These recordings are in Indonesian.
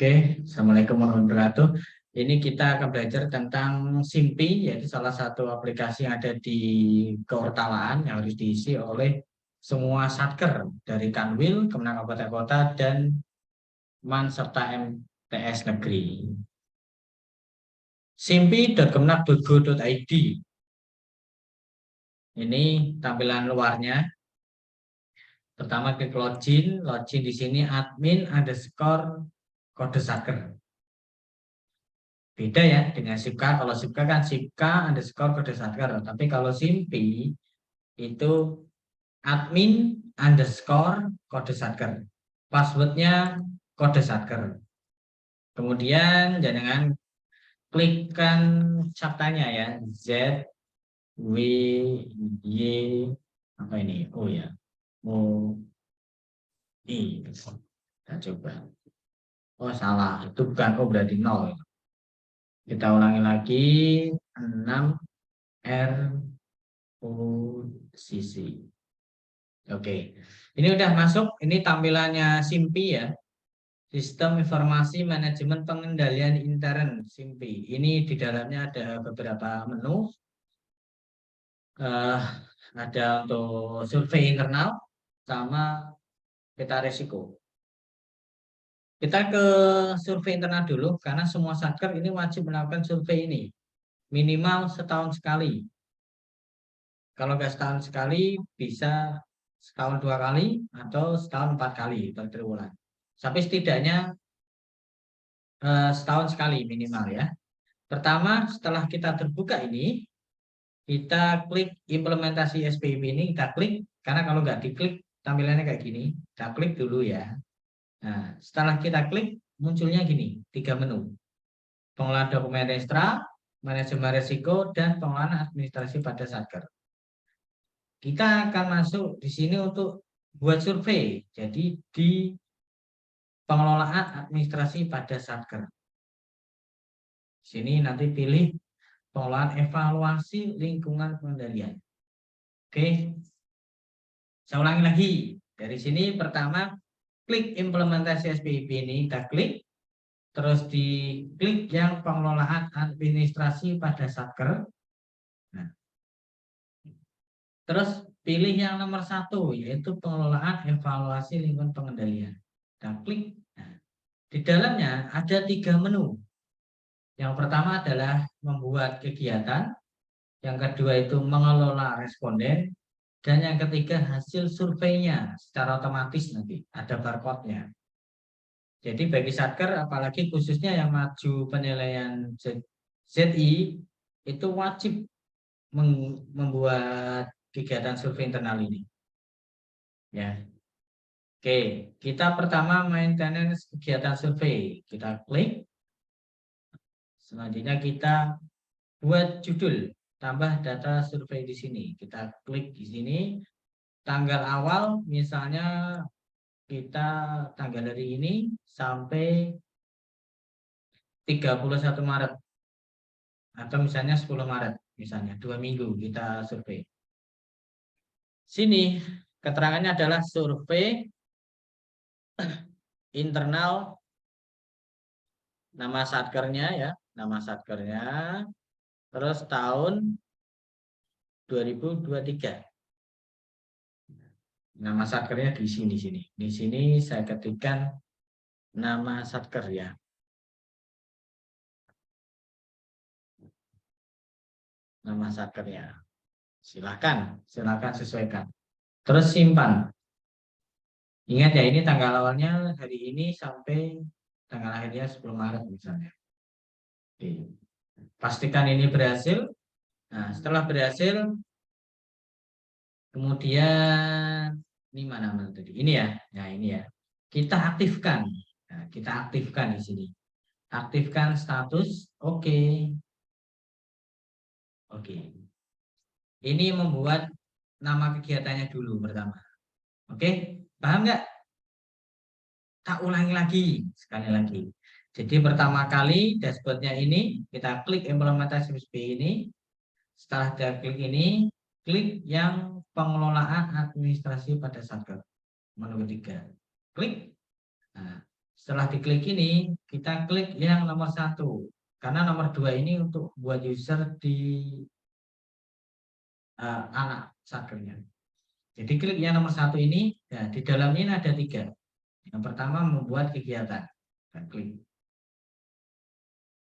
Oke, Assalamualaikum warahmatullahi wabarakatuh. Ini kita akan belajar tentang Simpi, yaitu salah satu aplikasi yang ada di kewartalaan yang harus diisi oleh semua satker dari Kanwil, Kemenang Kabupaten Kota, dan MAN serta MTS Negeri. simpi.kemenang.go.id. Ini tampilan luarnya. Pertama klik login di sini admin underscore kode satker. Beda ya dengan Sipka. Kalau Sipka kan Sipka underscore kode satker. Tapi kalau Simpi itu admin underscore kode satker. Passwordnya kode satker. Kemudian jangan klikkan captanya ya. Z W Y apa ini? Oh ya. O I. Kita coba. Oh salah. Itu bukan O berarti 0. Kita ulangi lagi. 6 R posisi. Oke, ini udah masuk. Ini tampilannya Simpi ya. Sistem Informasi Manajemen Pengendalian Intern Simpi. Ini di dalamnya ada beberapa menu. Ada untuk survei internal sama peta risiko. Kita ke survei internal dulu karena semua satker ini wajib melakukan survei ini minimal setahun sekali. Kalau nggak setahun sekali bisa setahun 2 kali atau setahun 4 kali bertriwulan. Tapi setidaknya setahun sekali minimal ya. Pertama setelah kita terbuka ini, kita klik implementasi SPIP ini, kita klik karena kalau nggak diklik tampilannya kayak gini. Kita klik dulu ya. Nah, setelah kita klik munculnya gini, 3 menu. Pengelolaan dokumen registra, manajemen risiko, dan pengelolaan administrasi pada satker. Kita akan masuk di sini untuk buat survei. Jadi di pengelolaan administrasi pada satker. Sini nanti pilih pengelolaan evaluasi lingkungan pengendalian. Oke. Saya ulangi lagi. Dari sini pertama klik implementasi SPIP ini, kita klik. Terus diklik yang pengelolaan administrasi pada satker. Nah. Terus pilih yang nomor 1, yaitu pengelolaan evaluasi lingkungan pengendalian. Kita klik. Nah, di dalamnya ada 3 menu. Yang pertama adalah membuat kegiatan. Yang kedua itu mengelola responden. Dan yang ketiga hasil surveinya secara otomatis nanti. Ada barcode-nya. Jadi bagi satker, apalagi khususnya yang maju penilaian ZI, itu wajib membuat kegiatan survei internal ini. Ya. Oke, kita pertama maintenance kegiatan survei. Kita klik. Selanjutnya kita buat judul, tambah data survei di sini. Kita klik di sini. Tanggal awal misalnya kita tanggal dari ini sampai 31 Maret. Atau misalnya 10 Maret. Misalnya 2 minggu kita survei. Sini keterangannya adalah survei internal, nama satkernya ya, nama satkernya, terus tahun 2023. Nama satkernya di sini. Di sini saya ketikkan nama satker ya. Nama satkernya. Silakan sesuaikan. Terus simpan. Ingat ya, ini tanggal awalnya hari ini sampai tanggal akhirnya 10 Maret misalnya. Oke. Pastikan ini berhasil. Nah, setelah berhasil, kemudian ini mana tadi? Ini ya. Nah, ini ya. Kita aktifkan. Nah, kita aktifkan di sini. Aktifkan status oke. Oke. Ini membuat nama kegiatannya dulu pertama. Oke, paham nggak? Tak ulangi lagi, sekali lagi. Jadi pertama kali dashboardnya ini, kita klik implementasi SPIP ini. Setelah kita klik ini, klik yang pengelolaan administrasi pada satker. Menu ketiga. Klik. Nah, Setelah diklik ini, kita klik yang nomor 1. Karena nomor 2 ini untuk buat user di anak satkernya. Jadi klik yang nomor 1 ini, ya, di dalamnya ada 3. Yang pertama membuat kegiatan. Kita klik.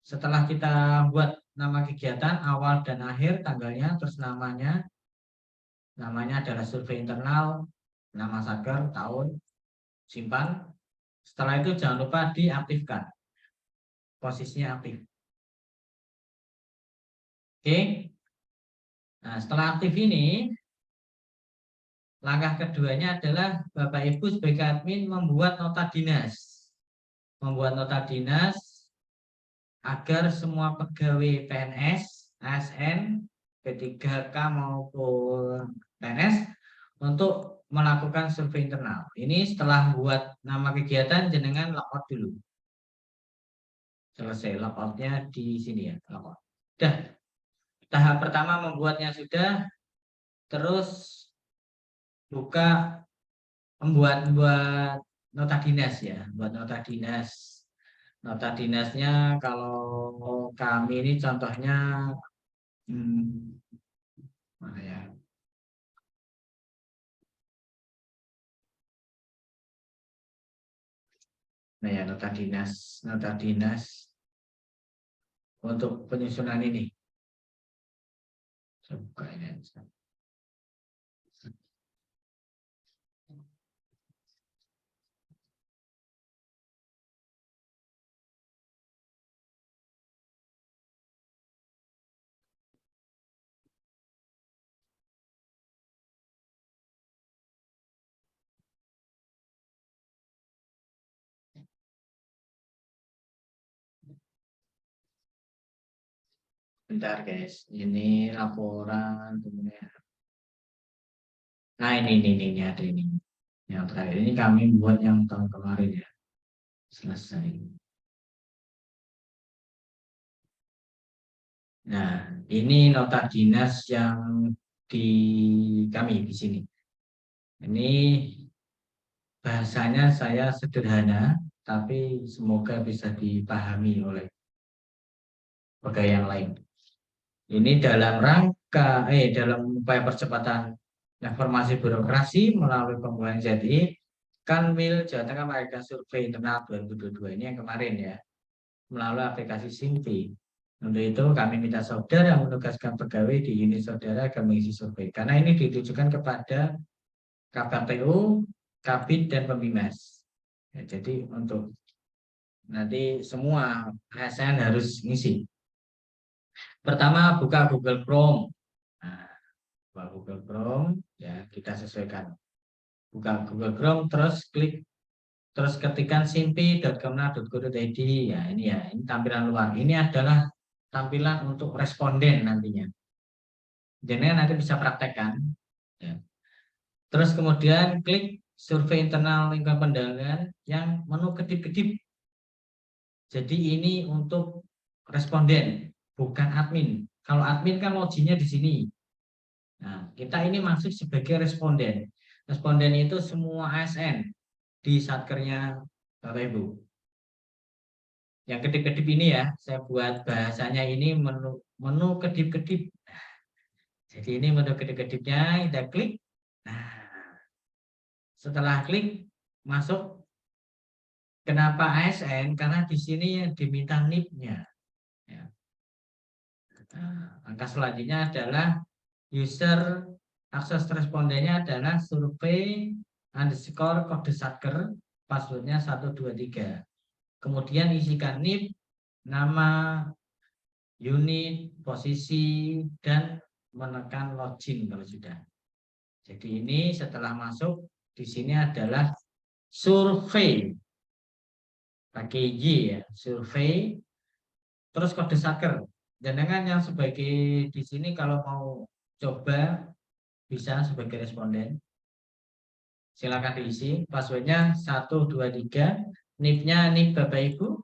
Setelah kita buat nama kegiatan, awal dan akhir, tanggalnya, terus namanya adalah survei internal, nama satker, tahun, simpan. Setelah itu jangan lupa diaktifkan. Posisinya aktif. Oke. Nah, setelah aktif ini, langkah keduanya adalah Bapak Ibu sebagai admin membuat nota dinas. Membuat nota dinas agar semua pegawai PNS, ASN, P3K maupun PNS untuk melakukan survei internal. Ini setelah buat nama kegiatan, jenengan logout dulu. Selesai logoutnya di sini ya, logout. Dah, tahap pertama membuatnya sudah, terus buka membuat nota dinas ya, buat nota dinas. Nota dinasnya kalau kami ini contohnya mana ya? Nah ya, nota dinas untuk penyusunan ini. Saya buka ini aja. Bentar guys, ini laporan kemudian. Nah ini ada ini. Yang terakhir ini kami buat yang tahun kemarin ya. Selesai. Nah, ini nota dinas yang di kami di sini. Ini bahasanya saya sederhana, tapi semoga bisa dipahami oleh pegawai yang lain. Ini dalam rangka, dalam upaya percepatan informasi birokrasi melalui pembuatan ZI, Kanwil Jawa Tengah mengadakan survei internal 2022 ini yang kemarin ya, melalui aplikasi Simpi. Untuk itu kami minta saudara menugaskan pegawai di unit saudara agar mengisi survei. Karena ini ditujukan kepada KPPU, Kabid, dan Pembimas. Ya, jadi untuk nanti semua ASN harus ngisi. Pertama buka Google Chrome. Nah, buka Google Chrome ya, kita sesuaikan. Buka Google Chrome, terus klik, terus ketikkan simpi.kemna.go.id ya, ini tampilan luar. Ini adalah tampilan untuk responden nantinya. Jadi nanti bisa praktekkan. Ya. Terus kemudian klik survei internal lingkungan pendangan yang menu kedip-kedip. Jadi ini untuk responden, bukan admin. Kalau admin kan loginnya di sini. Nah, kita ini masuk sebagai responden. Responden itu semua ASN di satkernya Bapak Ibu. Yang kedip-kedip ini ya, saya buat bahasanya ini menu kedip-kedip. Jadi ini menu kedip-kedipnya, kita klik. Nah, setelah klik masuk. Kenapa ASN? Karena di sini yang diminta NIP-nya. Ya. Nah, angka selanjutnya adalah user akses respondennya adalah survei underscore kode satker, passwordnya 123. Kemudian isikan NIP, nama, unit, posisi, dan menekan login kalau sudah. Jadi ini setelah masuk di sini adalah survei. Pakai Y ya, survei, terus kode satker. Jangan yang sebagai di sini kalau mau coba bisa sebagai responden. Silakan diisi, passwordnya 123, NIP-nya NIP Bapak Ibu,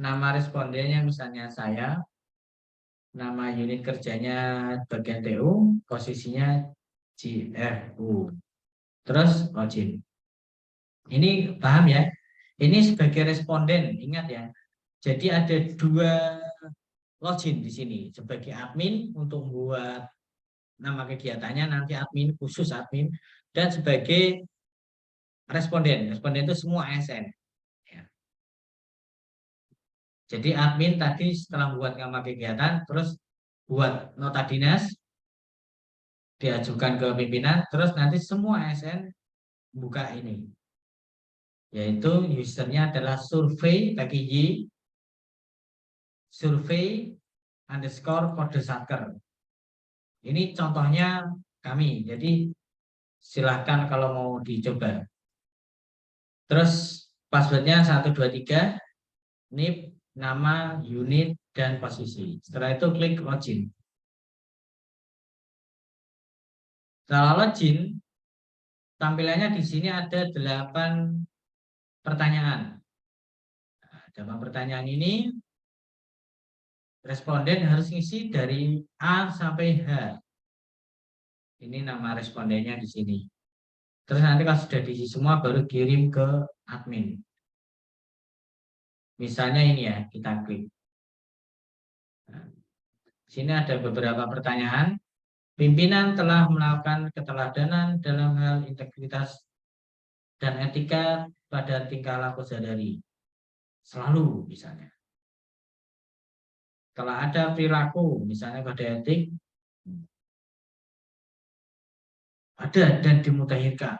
nama respondennya misalnya saya, nama unit kerjanya bagian TU, posisinya GFU, terus login. Ini paham ya? Ini sebagai responden, ingat ya. Jadi ada dua login di sini. Sebagai admin untuk membuat nama kegiatannya, nanti admin, khusus admin. Dan sebagai responden. Responden itu semua ASN. Ya. Jadi admin tadi setelah membuat nama kegiatan, terus buat nota dinas, diajukan ke pimpinan, terus nanti semua ASN buka ini. Yaitu usernya adalah survei bagi Y, survei underscore kode satker. Ini contohnya kami, jadi silahkan kalau mau dicoba. Terus passwordnya 123, NIP, nama, unit, dan posisi. Setelah itu klik login. Setelah login, tampilannya di sini ada 8 pertanyaan. Nah, 8 pertanyaan ini responden harus ngisi dari A sampai H. Ini nama respondennya di sini. Terus nanti kalau sudah diisi semua baru kirim ke admin. Misalnya ini ya, kita klik. Nah, sini ada beberapa pertanyaan. Pimpinan telah melakukan keteladanan dalam hal integritas dan etika pada tingkah laku sehari-hari. Selalu misalnya. Kalau ada perilaku, misalnya kode etik, ada dan dimutakhirkan.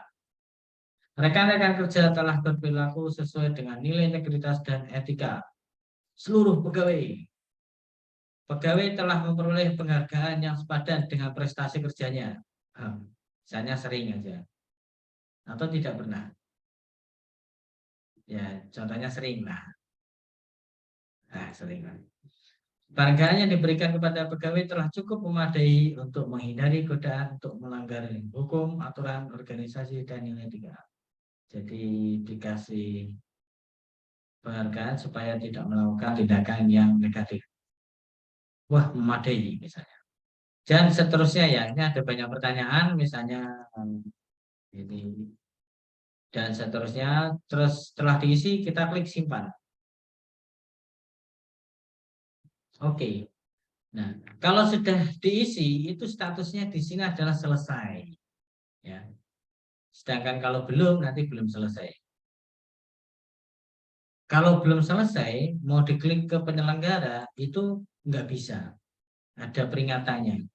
Rekan-rekan kerja telah berperilaku sesuai dengan nilai integritas dan etika. Seluruh pegawai. Pegawai telah memperoleh penghargaan yang sepadan dengan prestasi kerjanya. Misalnya sering aja. Atau tidak pernah. Ya, contohnya sering lah. Nah, sering lah. Penghargaan yang diberikan kepada pegawai telah cukup memadai untuk menghindari godaan untuk melanggar hukum, aturan, organisasi, dan nilai etika. Jadi dikasih penghargaan supaya tidak melakukan tindakan yang negatif. Wah, memadai misalnya. Dan seterusnya ya, ini ada banyak pertanyaan, misalnya ini dan seterusnya. Terus setelah diisi kita klik simpan. Oke. Nah, kalau sudah diisi itu statusnya di sini adalah selesai. Ya. Sedangkan kalau belum nanti belum selesai. Kalau belum selesai mau diklik ke penyelenggara itu nggak bisa. Ada peringatannya.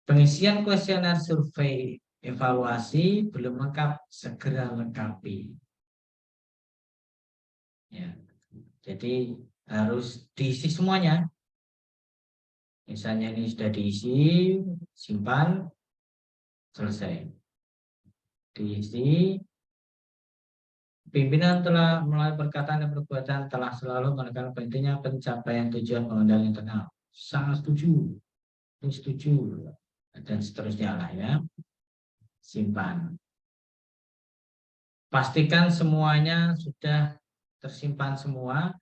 Pengisian kuesioner survei evaluasi belum lengkap, segera lengkapi. Ya. Jadi harus diisi semuanya. Misalnya ini sudah diisi, simpan, selesai. Diisi, pimpinan telah melalui perkataan dan perbuatan telah selalu menekan pentingnya pencapaian tujuan pengendalian internal. Sangat setuju, ini setuju, dan seterusnya lah ya. Simpan. Pastikan semuanya sudah tersimpan semua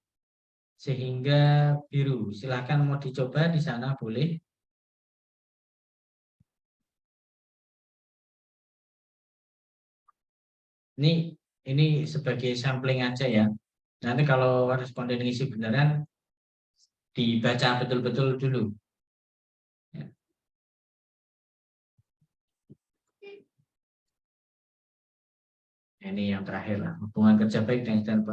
sehingga biru. Silahkan mau dicoba di sana boleh. Ini sebagai sampling aja ya. Nanti kalau responden ngisi beneran dibaca betul-betul dulu. Ya. Ini yang terakhir lah. Hubungan kerja baik dengan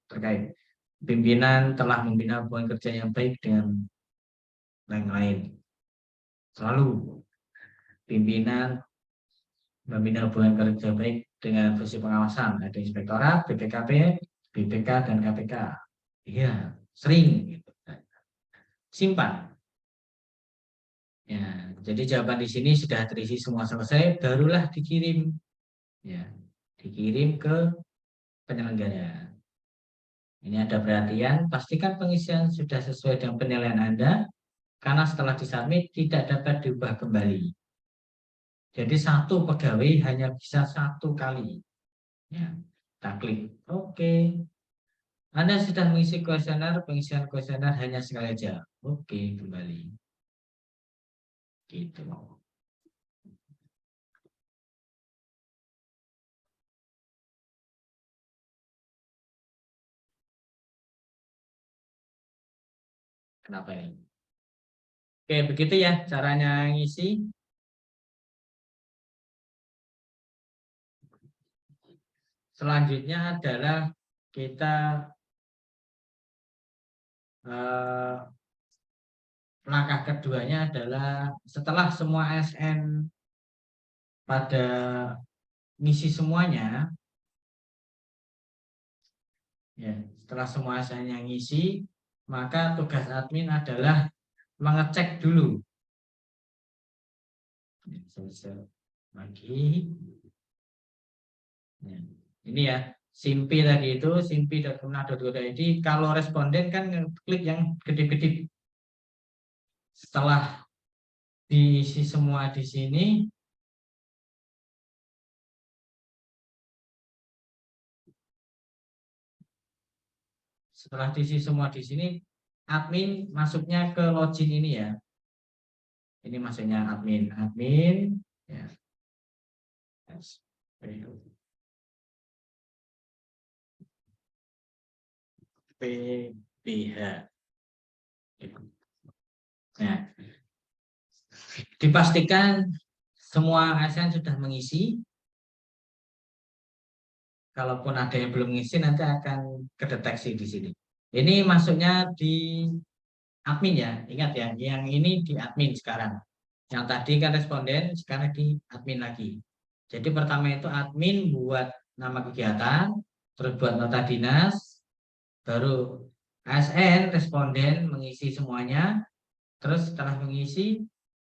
terkait. Pimpinan telah membina hubungan kerja yang baik dengan lain-lain. Selalu pimpinan membina hubungan kerja baik dengan fungsi pengawasan. Ada inspektorat, BPKP, BPK, dan KPK. Iya, sering. Gitu. Simpan. Ya, jadi jawaban di sini sudah terisi semua selesai, barulah dikirim. Ya, dikirim ke penyelenggara. Ini ada perhatian, pastikan pengisian sudah sesuai dengan penilaian Anda, karena setelah disubmit tidak dapat diubah kembali. Jadi satu pegawai hanya bisa satu kali. Ya, kita klik oke. Anda sudah mengisi kuesioner, pengisian kuesioner hanya sekali aja. Oke, kembali. Gitu. Kenapa ini? Oke, begitu ya caranya ngisi. Selanjutnya adalah kita langkah keduanya adalah setelah semua ASN pada ngisi semuanya, ya, setelah semua ASN yang ngisi, maka tugas admin adalah mengecek dulu. Lagi. Ya. Ini ya, Simpi tadi itu, simpi.kemenag.go.id. Kalau responden kan klik yang gede-gede. Setelah diisi semua di sini, setelah diisi semua di sini, admin masuknya ke login ini ya. Ini masuknya admin ya. PBH. Nah, dipastikan semua ASN sudah mengisi. Kalaupun ada yang belum mengisi nanti akan kedeteksi di sini. Ini masuknya di admin ya, ingat ya, yang ini di admin sekarang. Yang tadi kan responden, sekarang di admin lagi. Jadi pertama itu admin buat nama kegiatan, terus buat nota dinas, baru ASN responden mengisi semuanya, terus setelah mengisi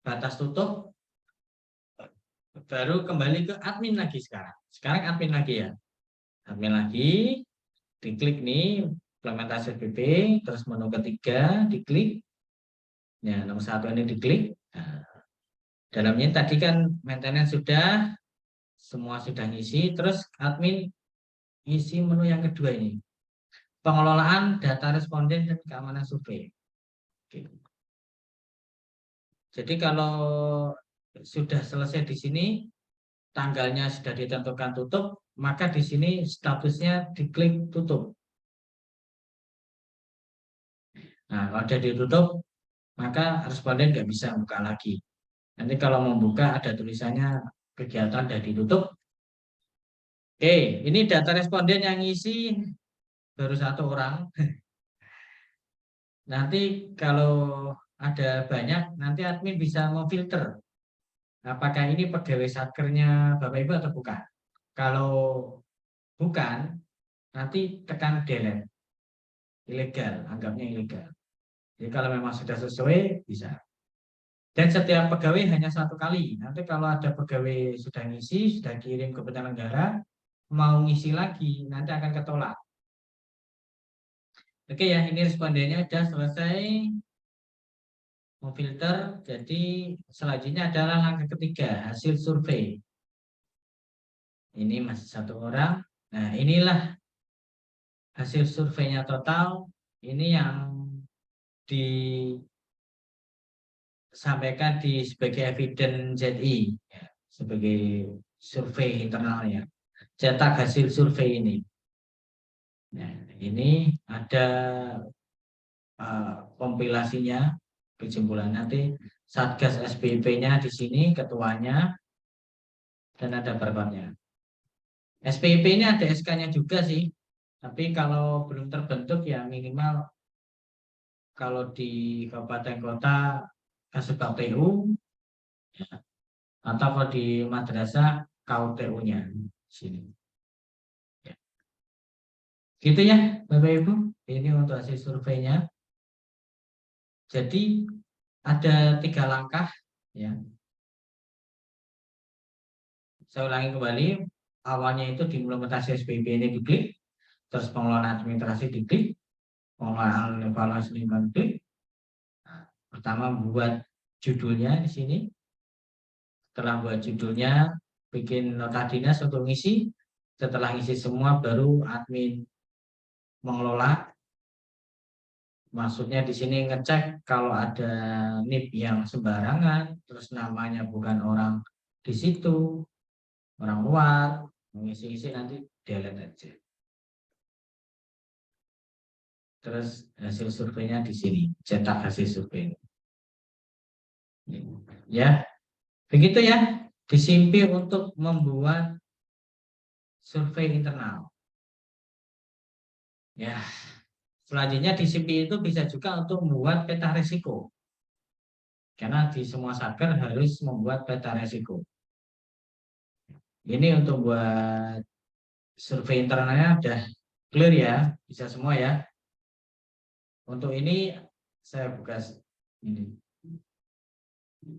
batas tutup, baru kembali ke admin lagi sekarang. Sekarang admin lagi ya. Admin lagi, diklik nih implementasi SPP, terus menu ketiga diklik. Ya, nomor 1 ini diklik. Nah, dalamnya tadi kan maintenance sudah, semua sudah ngisi, terus admin isi menu yang kedua ini. Pengelolaan data responden dan keamanan survei. Oke. Jadi kalau sudah selesai di sini, tanggalnya sudah ditentukan tutup, maka di sini statusnya diklik tutup. Nah, kalau sudah ditutup, maka responden nggak bisa buka lagi. Nanti kalau membuka ada tulisannya kegiatan sudah ditutup. Oke, ini data responden yang ngisi baru 1 orang. Nanti kalau ada banyak, nanti admin bisa memfilter. Apakah ini pegawai satkernya Bapak Ibu atau bukan? Kalau bukan, nanti tekan delete. Ilegal, anggapnya ilegal. Jadi kalau memang sudah sesuai, bisa. Dan setiap pegawai hanya 1 kali. Nanti kalau ada pegawai sudah ngisi, sudah kirim ke penyelenggara, mau ngisi lagi, nanti akan ketolak. Oke ya, ini respondennya sudah selesai memfilter. Jadi selanjutnya adalah langkah ketiga, hasil survei. Ini masih 1 orang. Nah, inilah hasil surveinya total. Ini yang disampaikan sebagai evidence ZI, ya, sebagai survei internalnya. Cetak hasil survei ini. Nah, ini ada kompilasinya, kesimpulan nanti Satgas SPP-nya di sini, ketuanya, dan ada barcode-nya. SPP ini ada SK-nya juga sih, tapi kalau belum terbentuk ya minimal kalau di kabupaten kota Kasubag TU, ya, atau kalau di madrasah KUTU-nya sini. Ya. Gitu ya Bapak Ibu, ini untuk hasil surveinya. Jadi ada 3 langkah ya. Saya ulangi kembali, awalnya itu di implementasi SPP ini diklik, terus pengelolaan administrasi diklik, pengelolaan evaluasi lingkungan diklik. Nah, pertama buat judulnya di sini. Setelah buat judulnya, bikin nota dinas untuk ngisi. Setelah ngisi semua, baru admin mengelola. Maksudnya di sini ngecek kalau ada NIP yang sembarangan, terus namanya bukan orang di situ, orang luar, mengisi-isi nanti delete aja. Terus hasil surveinya di sini, cetak hasil survei. Ya, begitu ya. Disimpi untuk membuat survei internal. Ya, selanjutnya disimpi itu bisa juga untuk membuat peta risiko. Karena di semua satker harus membuat peta risiko. Ini untuk buat survei internalnya udah clear ya, bisa semua ya. Untuk ini saya buka ini.